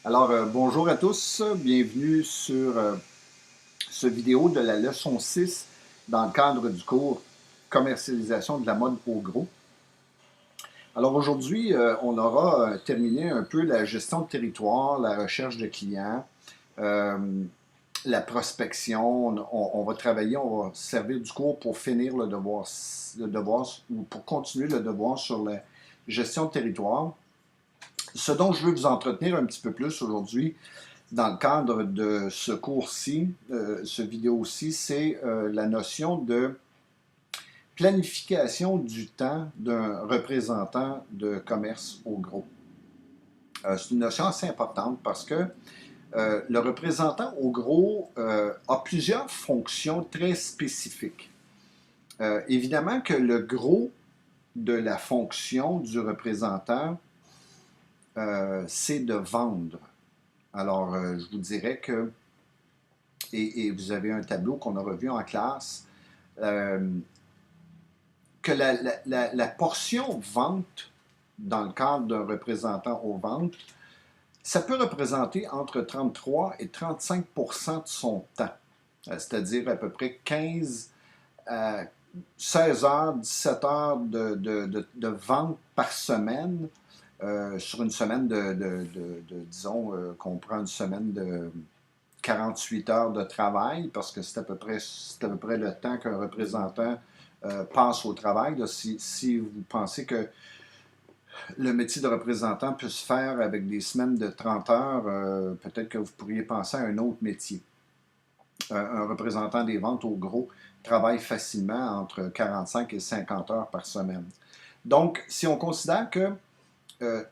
Bonjour à tous, bienvenue sur ce vidéo de la leçon 6 dans le cadre du cours Commercialisation de la mode au gros. Alors aujourd'hui, on aura terminé un peu la gestion de territoire, la recherche de clients, euh, la prospection. On va travailler, on va se servir du cours pour finir le devoir ou pour continuer le devoir sur la gestion de territoire. Ce dont je veux vous entretenir un petit peu plus aujourd'hui, dans le cadre de ce cours-ci, ce vidéo-ci, c'est la notion de planification du temps d'un représentant de commerce au gros. C'est une notion assez importante parce que le représentant au gros a plusieurs fonctions très spécifiques. Évidemment que le gros de la fonction du représentant, c'est de vendre. Je vous dirais que et vous avez un tableau qu'on a revu en classe, euh, que la portion vente dans le cadre d'un représentant aux ventes, ça peut représenter entre 33 et 35 de son temps, c'est-à-dire à peu près 15 à 16 heures, 17 heures de vente par semaine, sur une semaine disons, qu'on prend une semaine de 48 heures de travail, parce que c'est à peu près le temps qu'un représentant passe au travail. Là, si vous pensez que le métier de représentant peut se faire avec des semaines de 30 heures, peut-être que vous pourriez penser à un autre métier. Un représentant des ventes au gros travaille facilement entre 45 et 50 heures par semaine. Donc, si on considère que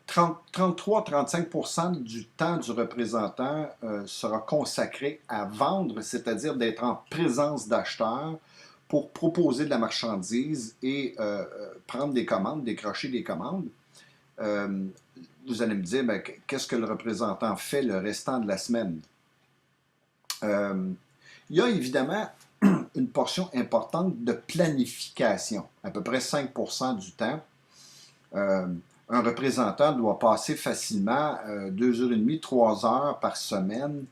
33-35 du temps du représentant sera consacré à vendre, c'est-à-dire d'être en présence d'acheteurs pour proposer de la marchandise et prendre des commandes, décrocher des commandes. Euh, Vous allez me dire, ben, qu'est-ce que le représentant fait le restant de la semaine? Euh, il y a évidemment une portion importante de planification, à peu près 5 du temps. Euh, un représentant doit passer facilement 2h30, 3 heures par semaine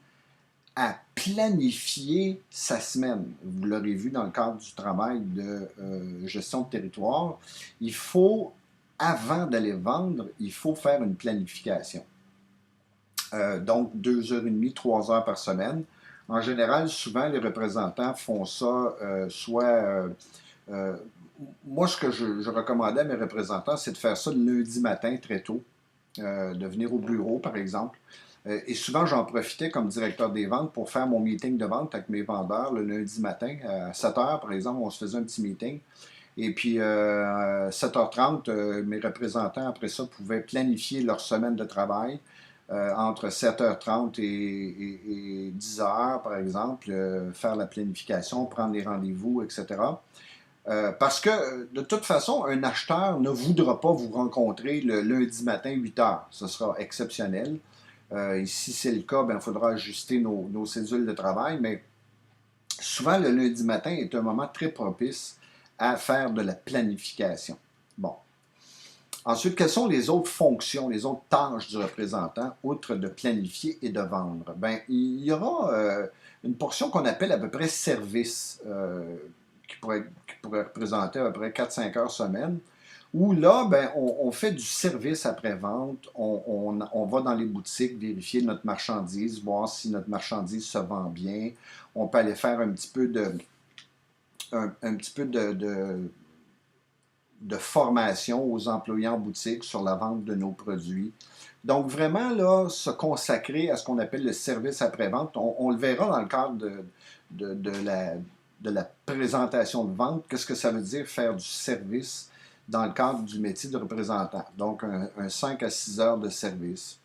à planifier sa semaine. Vous l'aurez vu dans le cadre du travail de gestion de territoire. Il faut, avant d'aller vendre, il faut faire une planification. Donc, 2h30, 3 heures par semaine. En général, souvent, les représentants font ça euh, moi, ce que je recommandais à mes représentants, c'est de faire ça le lundi matin très tôt, de venir au bureau, par exemple. Et souvent, j'en profitais comme directeur des ventes pour faire mon meeting de vente avec mes vendeurs le lundi matin. À 7 heures, par exemple, on se faisait un petit meeting. Et puis, à 7h30, mes représentants, après ça, pouvaient planifier leur semaine de travail entre 7h30 et 10h, par exemple, faire la planification, prendre les rendez-vous, etc. Parce que, de toute façon, un acheteur ne voudra pas vous rencontrer le lundi matin 8 heures. Ce sera exceptionnel. Et si c'est le cas, ben, il faudra ajuster nos cédules de travail. Mais souvent, le lundi matin est un moment très propice à faire de la planification. Bon. Ensuite, quelles sont les autres fonctions, les autres tâches du représentant, outre de planifier et de vendre? Ben, il y aura une portion qu'on appelle à peu près service, qui pourrait représenter à peu près 4-5 heures semaine, où là, ben, on fait du service après-vente, on va dans les boutiques vérifier notre marchandise, voir si notre marchandise se vend bien. On peut aller faire un petit peu de formation aux employés en boutique sur la vente de nos produits. Donc, vraiment, là, se consacrer à ce qu'on appelle le service après-vente, on le verra dans le cadre de, de la, de la présentation de vente. Qu'est-ce que ça veut dire faire du service dans le cadre du métier de représentant? Donc, un 5 à 6 heures de service.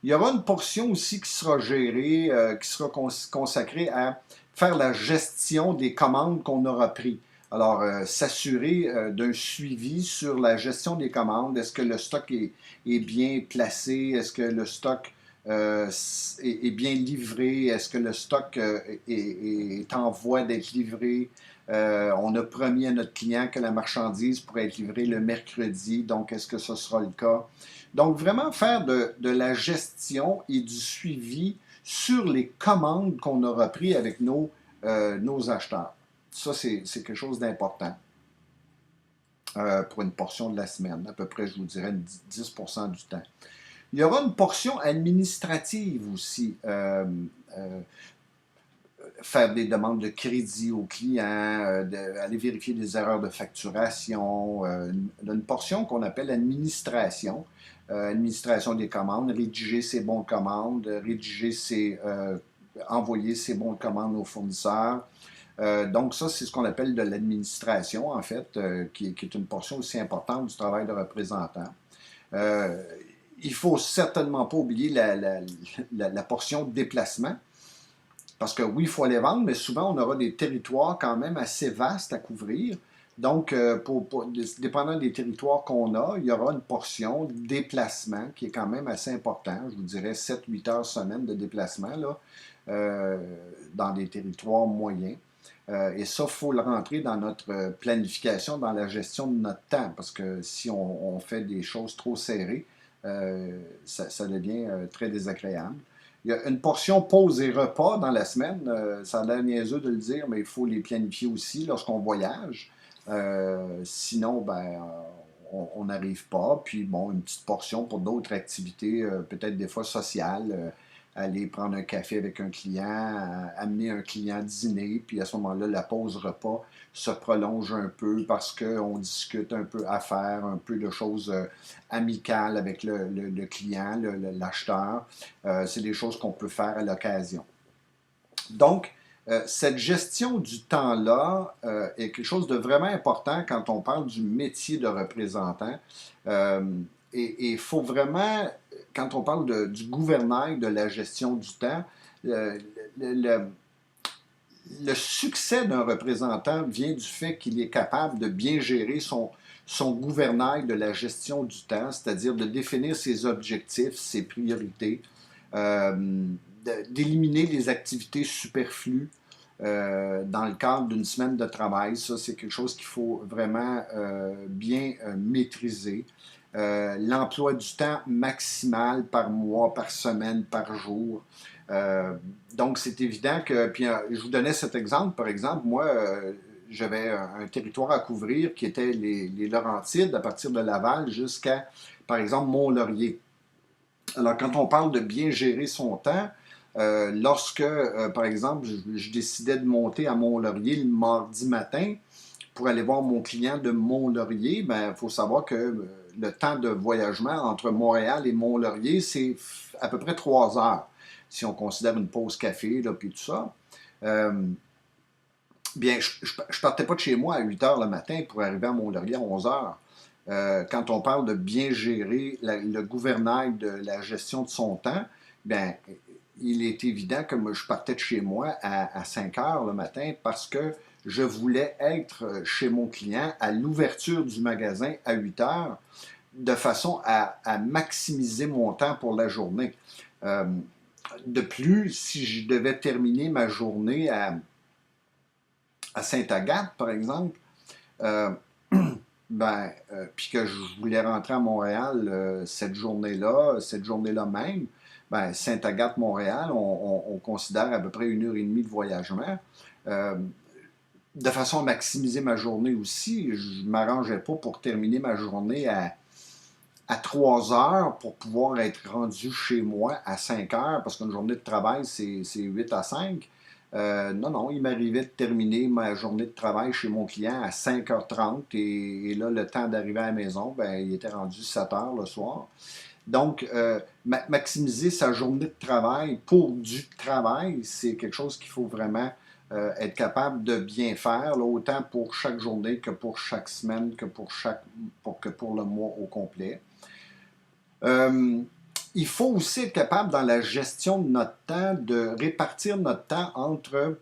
Il y aura une portion aussi qui sera gérée, qui sera consacrée à faire la gestion des commandes qu'on aura prises. Alors, s'assurer d'un suivi sur la gestion des commandes. Est-ce que le stock est bien placé? Est-ce que le stock est bien livré? Est-ce que le stock est en voie d'être livré? On a promis à notre client que la marchandise pourrait être livrée le mercredi, donc est-ce que ce sera le cas? Donc, vraiment faire de la gestion et du suivi sur les commandes qu'on aura prises avec nos acheteurs. Ça, c'est quelque chose d'important pour une portion de la semaine, à peu près, je vous dirais, 10% du temps. Il y aura une portion administrative aussi. Faire des demandes de crédit aux clients, aller vérifier des erreurs de facturation, une portion qu'on appelle administration, administration des commandes, rédiger ses bons de commande, envoyer ses bons de commande aux fournisseurs. Donc ça, c'est ce qu'on appelle de l'administration, en fait, qui est une portion aussi importante du travail de représentant. Euh, il ne faut certainement pas oublier la portion de déplacement. Parce que oui, il faut aller vendre, mais souvent, on aura des territoires quand même assez vastes à couvrir. Donc, dépendant des territoires qu'on a, il y aura une portion de déplacement qui est quand même assez important. Je vous dirais 7-8 heures semaine de déplacement là, dans des territoires moyens. Et ça, il faut le rentrer dans notre planification, dans la gestion de notre temps, parce que si on fait des choses trop serrées, ça devient très désagréable. Il y a une portion pause et repas dans la semaine. Ça a l'air niaiseux de le dire, mais il faut les planifier aussi lorsqu'on voyage. Sinon, ben, on n'arrive pas. Puis, bon, une petite portion pour d'autres activités, peut-être des fois sociales. Aller prendre un café avec un client, amener un client dîner, puis à ce moment-là, la pause repas se prolonge un peu parce qu'on discute un peu affaires, un peu de choses amicales avec le client, l'acheteur. C'est des choses qu'on peut faire à l'occasion. Donc, cette gestion du temps-là est quelque chose de vraiment important quand on parle du métier de représentant. Euh, et il faut vraiment, quand on parle du gouvernail, de la gestion du temps, le, le, le succès d'un représentant vient du fait qu'il est capable de bien gérer son gouvernail de la gestion du temps, c'est-à-dire de définir ses objectifs, ses priorités, d'éliminer les activités superflues dans le cadre d'une semaine de travail. Ça, c'est quelque chose qu'il faut vraiment bien maîtriser. L'emploi du temps maximal par mois, par semaine, par jour. Euh, donc, c'est évident que, puis je vous donnais cet exemple, par exemple, moi, j'avais un territoire à couvrir qui était les Laurentides, à partir de Laval jusqu'à, par exemple, Mont-Laurier. Alors, quand on parle de bien gérer son temps, lorsque, par exemple, je décidais de monter à Mont-Laurier le mardi matin pour aller voir mon client de Mont-Laurier, il faut savoir que le temps de voyagement entre Montréal et Mont-Laurier, c'est à peu près 3 heures, si on considère une pause café, là, puis tout ça. Euh, Bien, je ne partais pas de chez moi à 8 heures le matin pour arriver à Mont-Laurier à 11 heures. Quand on parle de bien gérer le gouvernail de la gestion de son temps, bien, il est évident que moi, je partais de chez moi à 5 heures le matin parce que je voulais être chez mon client à l'ouverture du magasin à 8 heures de façon à maximiser mon temps pour la journée. Euh, de plus, si je devais terminer ma journée à Sainte-Agathe, par exemple, euh, puis que je voulais rentrer à Montréal cette journée-là même, Sainte-Agathe-Montréal, on considère à peu près 1 heure et demie de voyagement. Euh, de façon à maximiser ma journée aussi, je ne m'arrangeais pas pour terminer ma journée à 3 heures pour pouvoir être rendu chez moi à 5 heures, parce qu'une journée de travail, c'est 8 à 5. Non, il m'arrivait de terminer ma journée de travail chez mon client à 5h30 et là, le temps d'arriver à la maison, il était rendu 7 heures le soir. Donc, maximiser sa journée de travail pour du travail, c'est quelque chose qu'il faut vraiment être capable de bien faire, là, autant pour chaque journée que pour chaque semaine, que pour le mois au complet. Euh, il faut aussi être capable, dans la gestion de notre temps, de répartir notre temps entre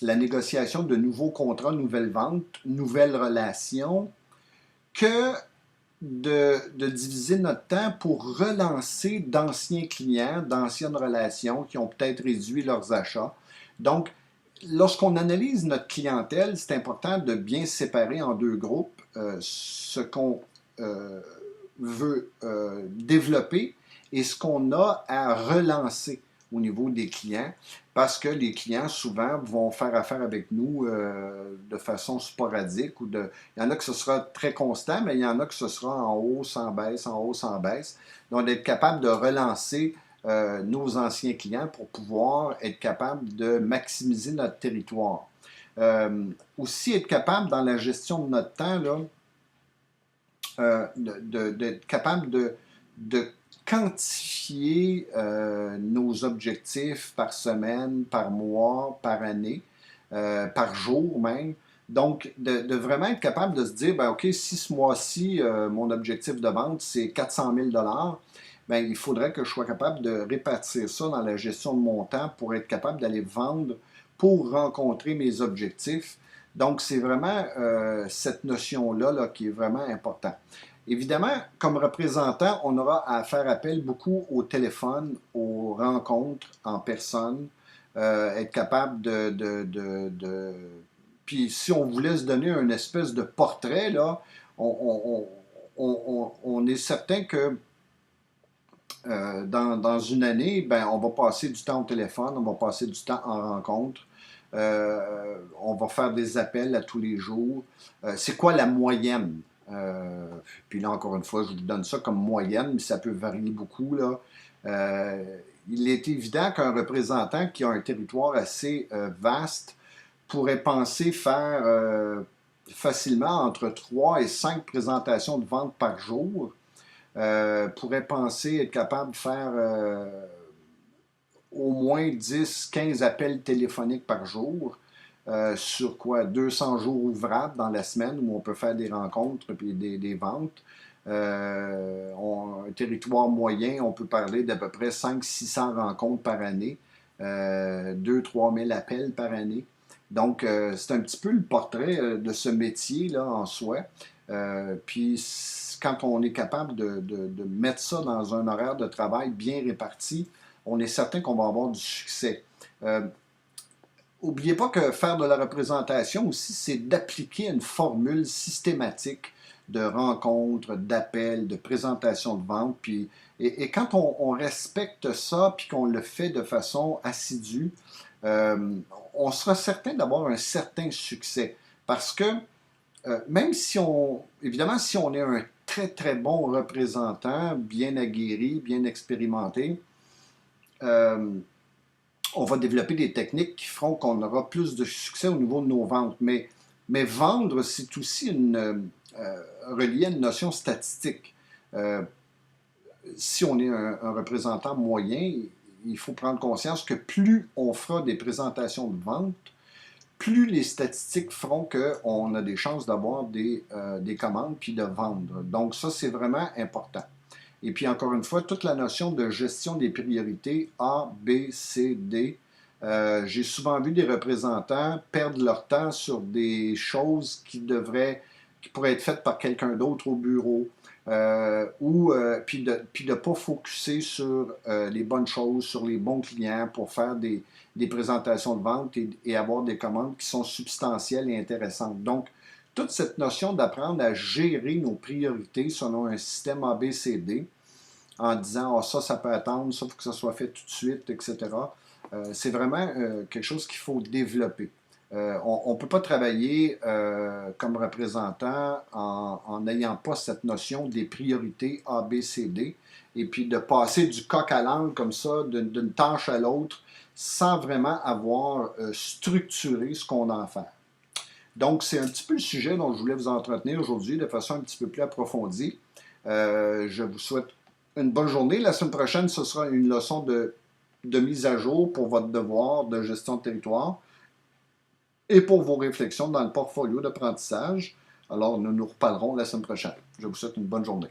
la négociation de nouveaux contrats, nouvelles ventes, nouvelles relations, que de diviser notre temps pour relancer d'anciens clients, d'anciennes relations qui ont peut-être réduit leurs achats. Donc, lorsqu'on analyse notre clientèle, c'est important de bien séparer en deux groupes ce qu'on veut développer et ce qu'on a à relancer au niveau des clients, parce que les clients, souvent, vont faire affaire avec nous de façon sporadique. Il y en a que ce sera très constant, mais il y en a que ce sera en hausse, en baisse, en hausse, en baisse. Donc, d'être capable de relancer nos anciens clients pour pouvoir être capable de maximiser notre territoire. Aussi, être capable, dans la gestion de notre temps, là, d'être capable de quantifier nos objectifs par semaine, par mois, par année, par jour même. Donc, de vraiment être capable de se dire, ben, OK, si ce mois-ci, mon objectif de vente, c'est 400 000 ben, il faudrait que je sois capable de répartir ça dans la gestion de mon temps pour être capable d'aller vendre pour rencontrer mes objectifs. Donc, c'est vraiment cette notion-là là, qui est vraiment importante. Évidemment, comme représentant, on aura à faire appel beaucoup au téléphone, aux rencontres en personne, être capable Puis si on voulait se donner une espèce de portrait, là, on est certain que dans une année, ben, on va passer du temps au téléphone, on va passer du temps en rencontre, on va faire des appels à tous les jours. C'est quoi la moyenne? Puis là, encore une fois, je vous donne ça comme moyenne, mais ça peut varier beaucoup, là. Il est évident qu'un représentant qui a un territoire assez vaste pourrait penser faire facilement entre 3 et 5 présentations de vente par jour. Pourrait penser être capable de faire au moins 10, 15 appels téléphoniques par jour. Sur quoi 200 jours ouvrables dans la semaine où on peut faire des rencontres et des ventes. Un territoire moyen, on peut parler d'à peu près 500-600 rencontres par année, 2-3 000 appels par année. Donc, c'est un petit peu le portrait de ce métier-là en soi. Puis, quand on est capable de mettre ça dans un horaire de travail bien réparti, on est certain qu'on va avoir du succès. N'oubliez pas que faire de la représentation aussi, c'est d'appliquer une formule systématique de rencontres, d'appels, de présentation de vente. Et quand on respecte ça, puis qu'on le fait de façon assidue, on sera certain d'avoir un certain succès. Parce que même si évidemment, si on est un très, très bon représentant, bien aguerri, bien expérimenté, on va développer des techniques qui feront qu'on aura plus de succès au niveau de nos ventes. Mais vendre, c'est aussi relié à une notion statistique. Si on est un représentant moyen, il faut prendre conscience que plus on fera des présentations de vente, plus les statistiques feront qu'on a des chances d'avoir des commandes puis de vendre. Donc ça, c'est vraiment important. Et puis encore une fois, toute la notion de gestion des priorités A, B, C, D. J'ai souvent vu des représentants perdre leur temps sur des choses qui pourraient être faites par quelqu'un d'autre au bureau. Puis de ne pas focuser sur les bonnes choses, sur les bons clients pour faire des présentations de vente et avoir des commandes qui sont substantielles et intéressantes. Donc, toute cette notion d'apprendre à gérer nos priorités selon un système ABCD, en disant ça peut attendre, ça, il faut que ça soit fait tout de suite, etc. C'est vraiment quelque chose qu'il faut développer. On ne peut pas travailler comme représentant en n'ayant pas cette notion des priorités A, B, C, D, et puis de passer du coq à l'âne comme ça, d'une tâche à l'autre, sans vraiment avoir structuré ce qu'on a à faire. Donc, c'est un petit peu le sujet dont je voulais vous entretenir aujourd'hui de façon un petit peu plus approfondie. Je vous souhaite une bonne journée. La semaine prochaine, ce sera une leçon de mise à jour pour votre devoir de gestion de territoire et pour vos réflexions dans le portfolio d'apprentissage. Alors, nous nous reparlerons la semaine prochaine. Je vous souhaite une bonne journée.